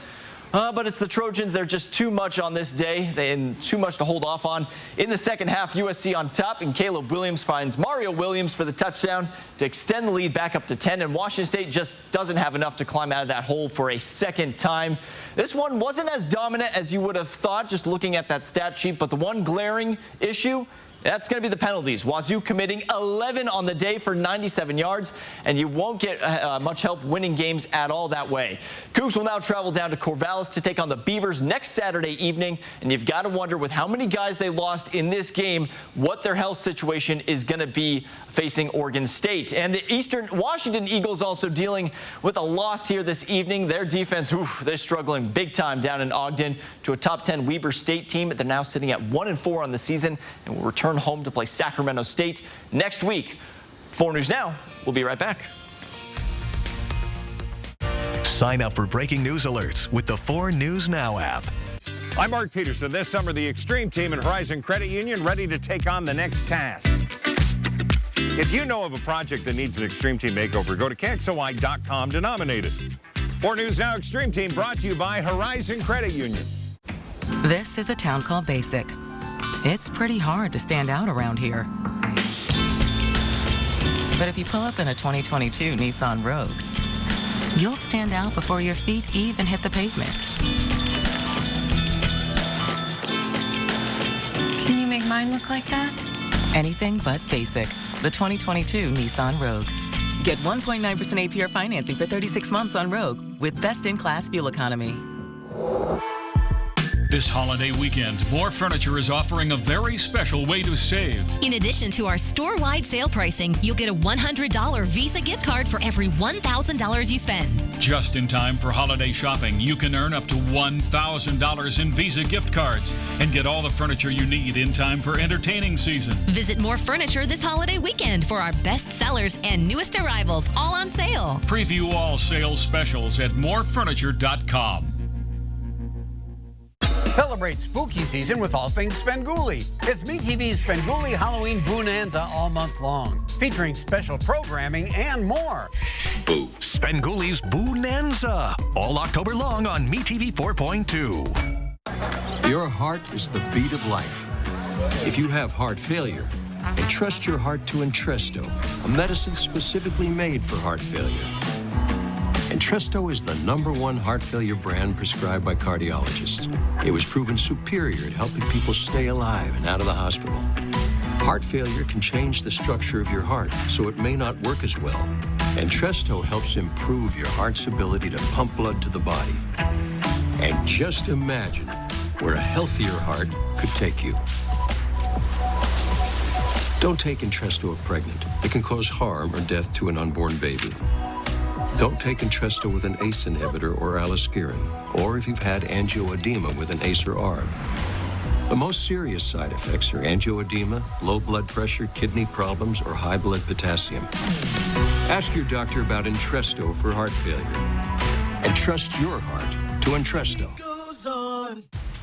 But it's the Trojans. They're just too much on this day and too much to hold off on. In the second half, USC on top, and Caleb Williams finds Mario Williams for the touchdown to extend the lead back up to 10. And Washington State just doesn't have enough to climb out of that hole for a second time. This one wasn't as dominant as you would have thought just looking at that stat sheet, but the one glaring issue, that's going to be the penalties. Wazoo committing 11 on the day for 97 yards, and you won't get much help winning games at all that way. Cougs will now travel down to Corvallis to take on the Beavers next Saturday evening, and you've got to wonder with how many guys they lost in this game, what their health situation is going to be facing Oregon State. And the Eastern Washington Eagles also dealing with a loss here this evening. Their defense, they're struggling big time down in Ogden to a top 10 Weber State team. They're now sitting at 1-4 on the season and will return home to play Sacramento State next week. 4 News Now, we'll be right back. Sign up for breaking news alerts with the 4 News Now app. I'm Mark Peterson. This summer, the Extreme Team and Horizon Credit Union ready to take on the next task. If you know of a project that needs an Extreme Team makeover, go to KXOY.com denominated. 4 News Now Extreme Team brought to you by Horizon Credit Union. This is a town called Basic. It's pretty hard to stand out around here. But if you pull up in a 2022 Nissan Rogue, you'll stand out before your feet even hit the pavement. Can you make mine look like that? Anything but basic. The 2022 Nissan Rogue. Get 1.9% APR financing for 36 months on Rogue with best-in-class fuel economy. This holiday weekend, More Furniture is offering a very special way to save. In addition to our store-wide sale pricing, you'll get a $100 Visa gift card for every $1,000 you spend. Just in time for holiday shopping, you can earn up to $1,000 in Visa gift cards and get all the furniture you need in time for entertaining season. Visit More Furniture this holiday weekend for our best sellers and newest arrivals, all on sale. Preview all sales specials at morefurniture.com. Celebrate spooky season with all things Svengoolie. It's MeTV's Svengoolie Halloween Bonanza all month long, featuring special programming and more. Boo. Svengoolie's Bonanza, all October long on MeTV 4.2. Your heart is the beat of life. If you have heart failure, entrust your heart to Entresto, a medicine specifically made for heart failure. Entresto is the #1 heart failure brand prescribed by cardiologists. It was proven superior at helping people stay alive and out of the hospital. Heart failure can change the structure of your heart, so it may not work as well. Entresto helps improve your heart's ability to pump blood to the body. And just imagine where a healthier heart could take you. Don't take Entresto if pregnant. It can cause harm or death to an unborn baby. Don't take Entresto with an ACE inhibitor or aliskiren, or if you've had angioedema with an ACE or ARB. The most serious side effects are angioedema, low blood pressure, kidney problems, or high blood potassium. Ask your doctor about Entresto for heart failure. And trust your heart to Entresto.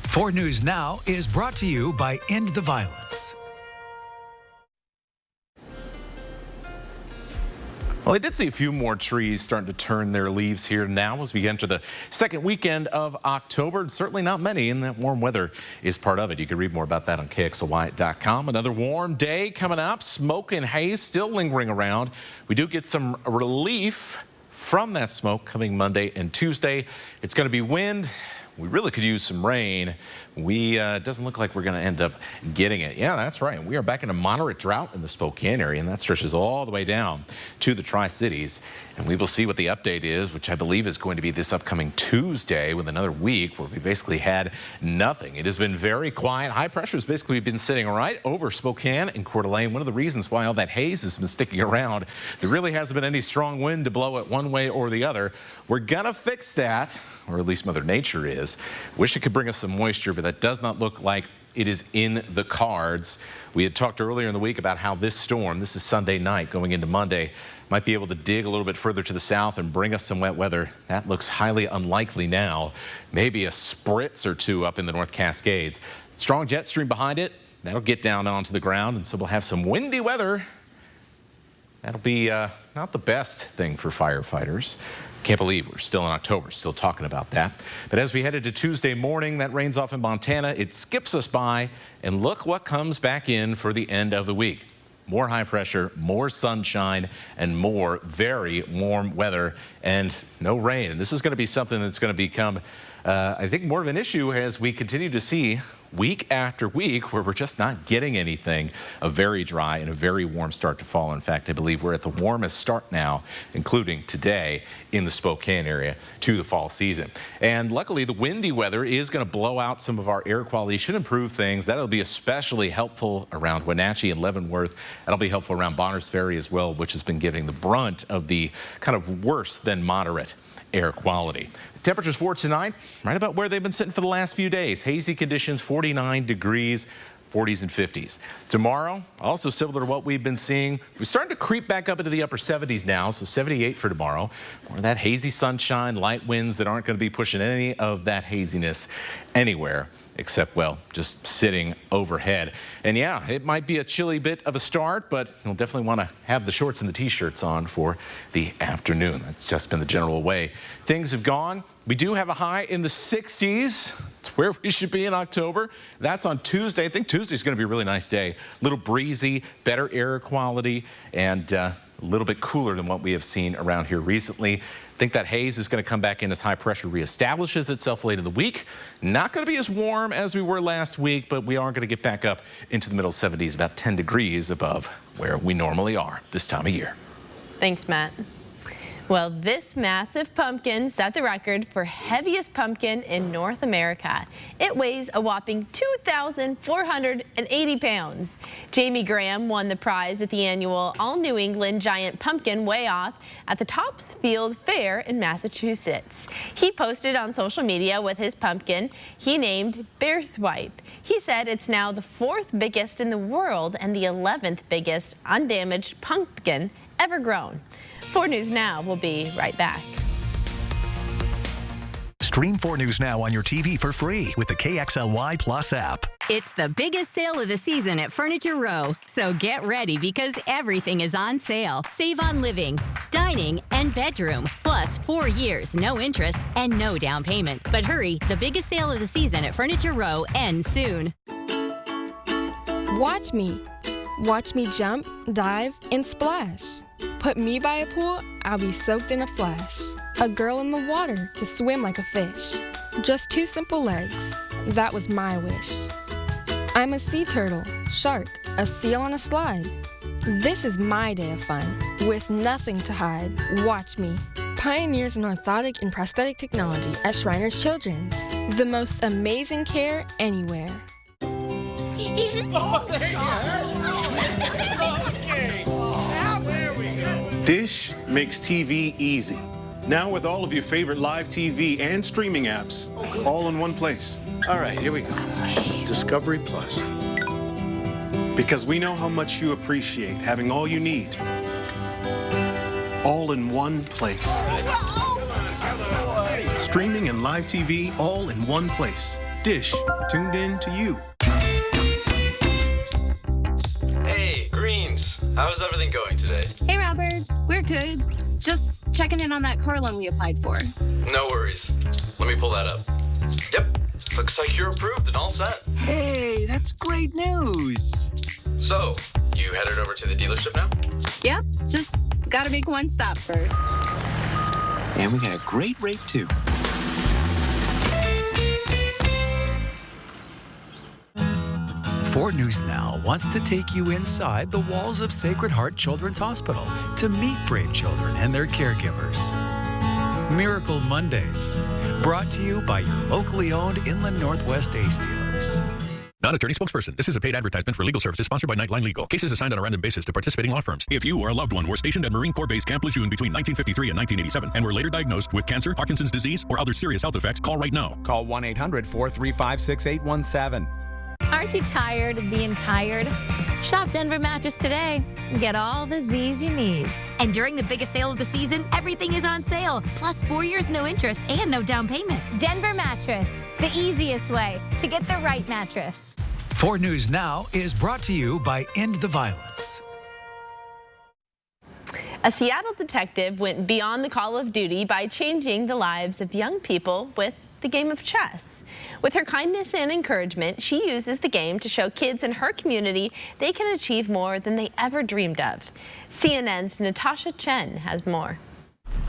4 News Now is brought to you by End the Violence. Well, I did see a few more trees starting to turn their leaves here now as we enter the second weekend of October. Certainly not many, and that warm weather is part of it. You can read more about that on KXLY.com. Another warm day coming up. Smoke and haze still lingering around. We do get some relief from that smoke coming Monday and Tuesday. It's going to be wind. We really could use some rain. It doesn't look like we're going to end up getting it. Yeah, that's right. We are back in a moderate drought in the Spokane area, and that stretches all the way down to the Tri-Cities. And we will see what the update is, which I believe is going to be this upcoming Tuesday with another week where we basically had nothing. It has been very quiet. High pressure has basically been sitting right over Spokane and Coeur d'Alene. One of the reasons why all that haze has been sticking around, there really hasn't been any strong wind to blow it one way or the other. We're going to fix that, or at least Mother Nature is. Wish it could bring us some moisture, but that does not look like it is in the cards. We had talked earlier in the week about how this storm, this is Sunday night going into Monday, might be able to dig a little bit further to the south and bring us some wet weather. That looks highly unlikely now. Maybe a spritz or two up in the North Cascades. Strong jet stream behind it. That'll get down onto the ground, and so we'll have some windy weather. That'll be not the best thing for firefighters. Can't believe we're still in October, still talking about that. But as we head into Tuesday morning, that rain's off in Montana. It skips us by, and look what comes back in for the end of the week. More high pressure, more sunshine, and more very warm weather, and no rain. And this is going to be something that's going to become, I think, more of an issue as we continue to see week after week where we're just not getting anything. A very dry and a very warm start to fall. In fact, I believe we're at the warmest start now, including today in the Spokane area, to the fall season. And luckily, the windy weather is going to blow out some of our air quality, should improve things. That'll be especially helpful around Wenatchee and Leavenworth. That'll be helpful around Bonners Ferry as well, which has been getting the brunt of the kind of worse than moderate air quality. Temperatures for tonight, right about where they've been sitting for the last few days. Hazy conditions, 49 degrees, 40s and 50s. Tomorrow, also similar to what we've been seeing. We're starting to creep back up into the upper 70s now, so 78 for tomorrow. More of that hazy sunshine, light winds that aren't going to be pushing any of that haziness anywhere except, well, just sitting overhead. And yeah, it might be a chilly bit of a start, but you'll definitely want to have the shorts and the t-shirts on for the afternoon. That's just been the general way things have gone. We do have a high in the 60s. It's where we should be in October. That's on Tuesday. I think Tuesday's going to be a really nice day. A little breezy, better air quality, and a little bit cooler than what we have seen around here recently. I think that haze is going to come back in as high pressure reestablishes itself late in the week. Not going to be as warm as we were last week, but we are going to get back up into the middle 70s, about 10 degrees above where we normally are this time of year. Thanks, Matt. Well, this massive pumpkin set the record for heaviest pumpkin in North America. It weighs a whopping 2,480 pounds. Jamie Graham won the prize at the annual All-New England Giant Pumpkin Weigh-Off at the Topsfield Fair in Massachusetts. He posted on social media with his pumpkin he named Bear Swipe. He said it's now the 4th biggest in the world and the 11th biggest undamaged pumpkin ever grown. 4 News Now will be right back. Stream 4 News Now on your TV for free with the KXLY Plus app. It's the biggest sale of the season at Furniture Row, so get ready because everything is on sale. Save on living, dining, and bedroom. Plus 4 years, no interest, and no down payment. But hurry, the biggest sale of the season at Furniture Row ends soon. Watch me. Watch me jump, dive, and splash. Put me by a pool, I'll be soaked in a flash. A girl in the water to swim like a fish. Just 2 simple legs, that was my wish. I'm a sea turtle, shark, a seal on a slide. This is my day of fun, with nothing to hide. Watch me. Pioneers in orthotic and prosthetic technology at Shriners Children's. The most amazing care anywhere. Oh, there you go. Okay. Now there we go. Dish makes TV easy. Now with all of your favorite live TV and streaming apps, all in one place. All right, here we go. Discovery Plus. Because we know how much you appreciate having all you need, all in one place. Streaming and live TV all in one place. Dish, tuned in to you. Hey, Greens. How's everything going today? Hey, Robert. We're good. Just checking in on that car loan we applied for. No worries. Let me pull that up. Yep. Looks like you're approved and all set. Hey, that's great news. So, you headed over to the dealership now? Yep. Just gotta make one stop first. And we got a great rate, too. Ford News Now wants to take you inside the walls of Sacred Heart Children's Hospital to meet brave children and their caregivers. Miracle Mondays, brought to you by your locally owned Inland Northwest Ace dealers. Not attorney spokesperson. This is a paid advertisement for legal services sponsored by Nightline Legal. Cases assigned on a random basis to participating law firms. If you or a loved one were stationed at Marine Corps Base Camp Lejeune between 1953 and 1987 and were later diagnosed with cancer, Parkinson's disease, or other serious health effects, call right now. Call 1-800-435-6817. Aren't you tired of being tired? Shop Denver Mattress today. Get all the Z's you need. And during the biggest sale of the season, everything is on sale. Plus 4 years, no interest, and no down payment. Denver Mattress, the easiest way to get the right mattress. Ford News Now is brought to you by End the Violence. A Seattle detective went beyond the call of duty by changing the lives of young people with the game of chess. With her kindness and encouragement, she uses the game to show kids in her community they can achieve more than they ever dreamed of. CNN's Natasha Chen has more.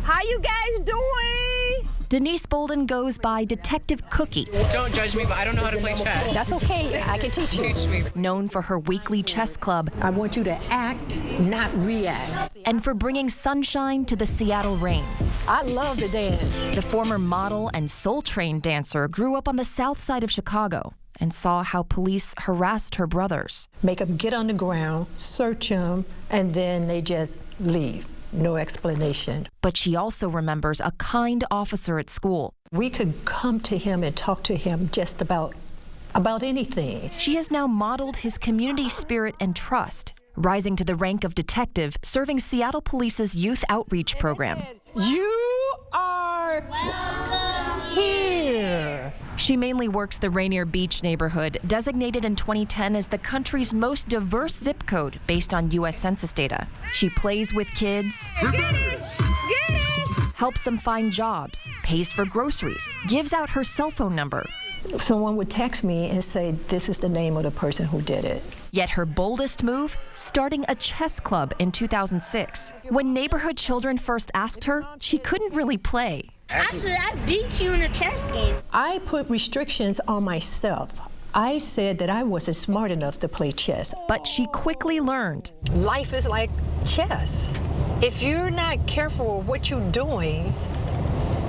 How you guys doing? Denise Bolden goes by Detective Cookie. Don't judge me, but I don't know how to play chess. That's okay. I can teach you. Teach me. Known for her weekly chess club. I want you to act, not react. And for bringing sunshine to the Seattle rain. I love to dance. The former model and Soul Train dancer grew up on the south side of Chicago and saw how police harassed her brothers. Make them get on the ground, search them, and then they just leave. No explanation. But she also remembers a kind officer at school. We could come to him and talk to him just about anything. She has now modeled his community spirit and trust, rising to the rank of detective, serving Seattle Police's youth outreach program. You are welcome here. She mainly works the Rainier Beach neighborhood, designated in 2010 as the country's most diverse zip code based on U.S. Census data. She plays with kids, helps them find jobs, pays for groceries, gives out her cell phone number. Someone would text me and say, this is the name of the person who did it. Yet her boldest move, starting a chess club in 2006. When neighborhood children first asked her, she couldn't really play. Actually, I beat you in a chess game. I put restrictions on myself. I said that I wasn't smart enough to play chess. But she quickly learned. Life is like chess. If you're not careful with what you're doing,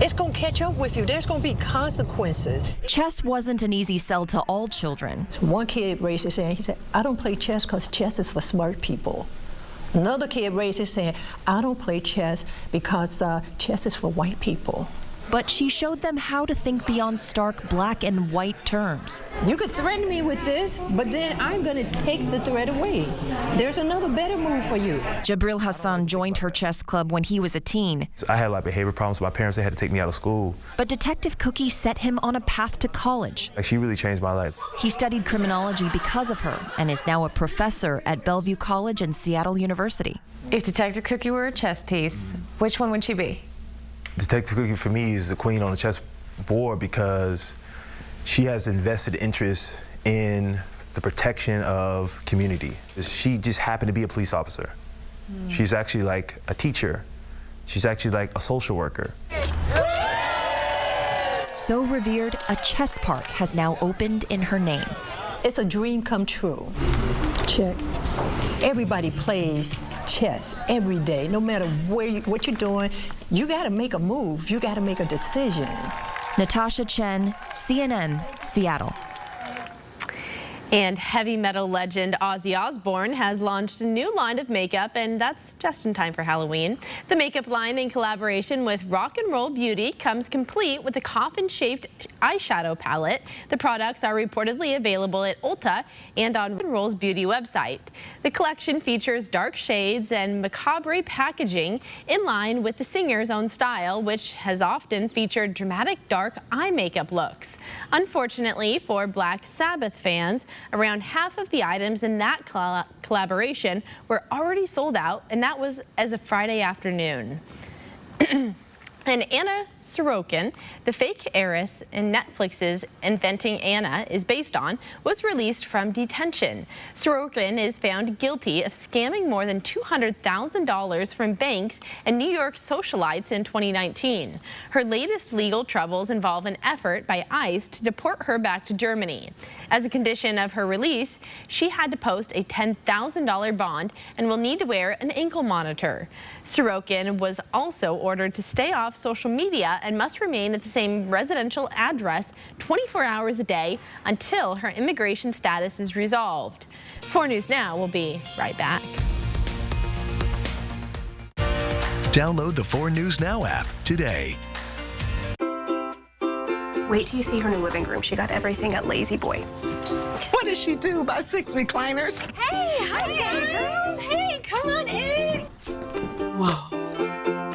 it's going to catch up with you. There's going to be consequences. Chess wasn't an easy sell to all children. One kid raised his hand. He said, I don't play chess because chess is for smart people. Another kid raised his hand, I don't play chess because chess is for white people. But she showed them how to think beyond stark black and white terms. You could threaten me with this, but then I'm going to take the threat away. There's another better move for you. Jabril Hassan joined her chess club when he was a teen. I had like behavior problems with my parents. They had to take me out of school. But Detective Cookie set him on a path to college. Like, she really changed my life. He studied criminology because of her and is now a professor at Bellevue College and Seattle University. If Detective Cookie were a chess piece, which one would she be? Detective Cookie for me is the queen on the chess board because she has invested interest in the protection of community. She just happened to be a police officer. She's actually like a teacher. She's actually like a social worker. So revered, a chess park has now opened in her name. It's a dream come true. Check. Everybody plays chess every day, no matter what you're doing. You got to make a move. You got to make a decision. Natasha Chen, CNN, Seattle. And heavy metal legend Ozzy Osbourne has launched a new line of makeup, and that's just in time for Halloween. The makeup line, in collaboration with Rock and Roll Beauty, comes complete with a coffin-shaped eyeshadow palette. The products are reportedly available at Ulta and on Rock and Roll's beauty website. The collection features dark shades and macabre packaging in line with the singer's own style, which has often featured dramatic dark eye makeup looks. Unfortunately for Black Sabbath fans, around half of the items in that collaboration were already sold out, and that was as of Friday afternoon. And Anna Sorokin, the fake heiress in Netflix's Inventing Anna is based on, was released from detention. Sorokin is found guilty of scamming more than $200,000 from banks and New York socialites in 2019. Her latest legal troubles involve an effort by ICE to deport her back to Germany. As a condition of her release, she had to post a $10,000 bond and will need to wear an ankle monitor. Sorokin was also ordered to stay off social media and must remain at the same residential address 24 hours a day until her immigration status is resolved. 4 News Now will be right back. Download the 4 News Now app today. Wait till you see her new living room. She got everything at Lazy Boy. What does she do? Buy 6 recliners? Hey, hi girls. Hey, come on in. Whoa.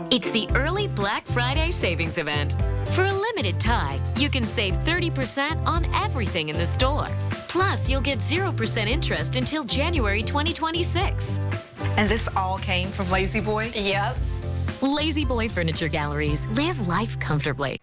It's the early Black Friday savings event. For a limited time, you can save 30% on everything in the store. Plus, you'll get 0% interest until January 2026. And this all came from Lazy Boy? Yep. Lazy Boy Furniture Galleries. Live life comfortably.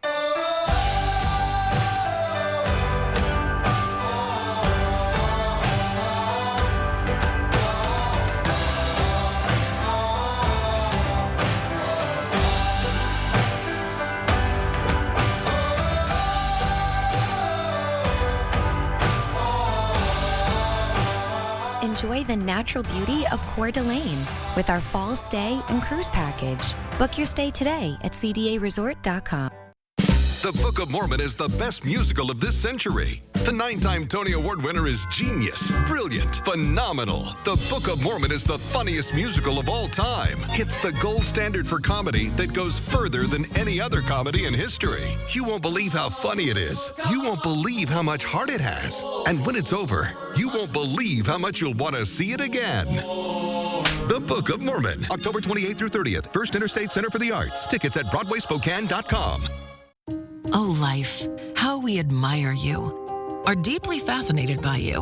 Enjoy the natural beauty of Coeur d'Alene with our fall stay and cruise package. Book your stay today at cdaresort.com. The Book of Mormon is the best musical of this century. The 9-time Tony Award winner is genius, brilliant, phenomenal. The Book of Mormon is the funniest musical of all time. It's the gold standard for comedy that goes further than any other comedy in history. You won't believe how funny it is. You won't believe how much heart it has. And when it's over, you won't believe how much you'll want to see it again. The Book of Mormon, October 28th through 30th, First Interstate Center for the Arts. Tickets at BroadwaySpokane.com. Oh, life, how we admire you, are deeply fascinated by you.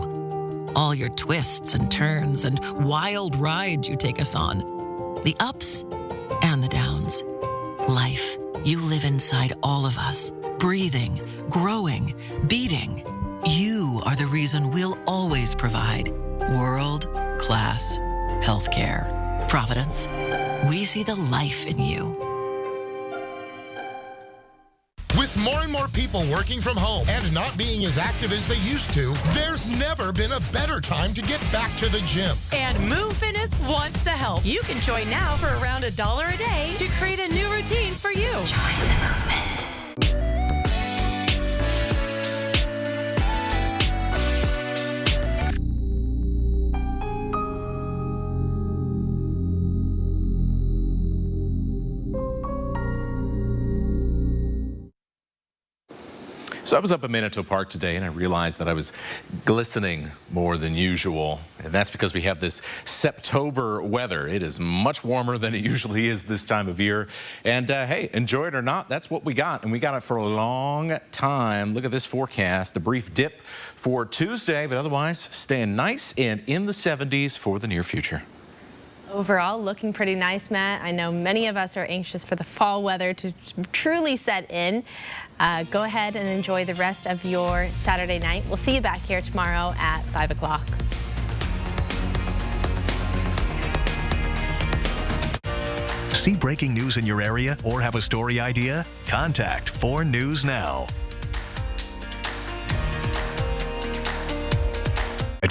All your twists and turns and wild rides you take us on. The ups and the downs. Life, you live inside all of us, breathing, growing, beating. You are the reason we'll always provide world-class healthcare. Providence, we see the life in you. With more and more people working from home and not being as active as they used to, there's never been a better time to get back to the gym. And Move Fitness wants to help. You can join now for around $1 a day to create a new routine for you. Join the movement. So I was up at Manitou Park today and I realized that I was glistening more than usual. And that's because we have this Septober weather. It is much warmer than it usually is this time of year. And hey, enjoy it or not, that's what we got. And we got it for a long time. Look at this forecast, a brief dip for Tuesday, but otherwise staying nice and in the 70s for the near future. Overall, looking pretty nice, Matt. I know many of us are anxious for the fall weather to truly set in. Go ahead and enjoy the rest of your Saturday night. We'll see you back here tomorrow at 5 o'clock. See breaking news in your area or have a story idea? Contact 4 News Now.